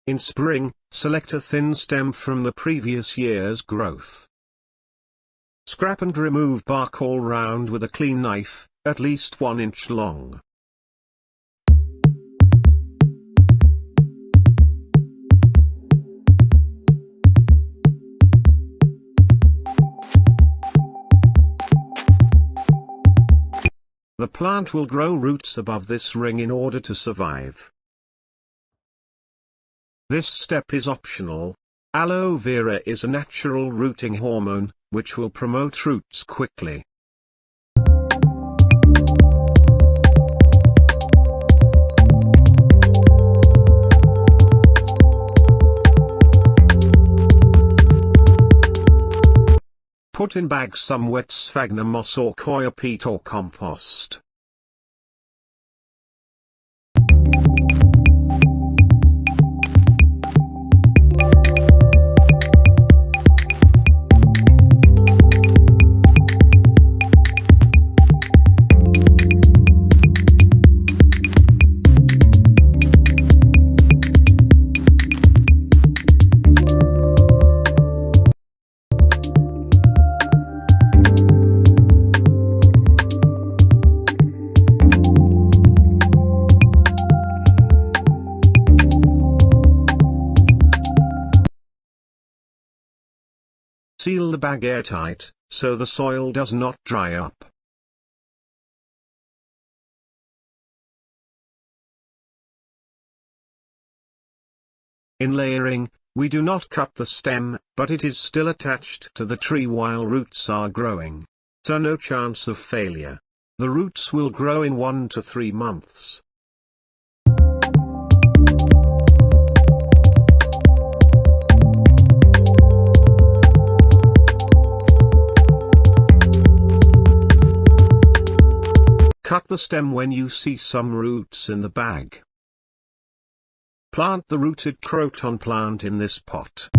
In spring, select a thin stem from the previous year's growth. Scrap and remove bark all round with a clean knife, at least 1 inch long. The plant will grow roots above this ring in order to survive. This step is optional. Aloe vera is a natural rooting hormone, which will promote roots quickly. Put in bags some wet sphagnum moss or coir peat or compost. Seal the bag airtight, so the soil does not dry up. In layering, we do not cut the stem, but it is still attached to the tree while roots are growing. So no chance of failure. The roots will grow in 1 to 3 months. Cut the stem when you see some roots in the bag. Plant the rooted croton plant in this pot.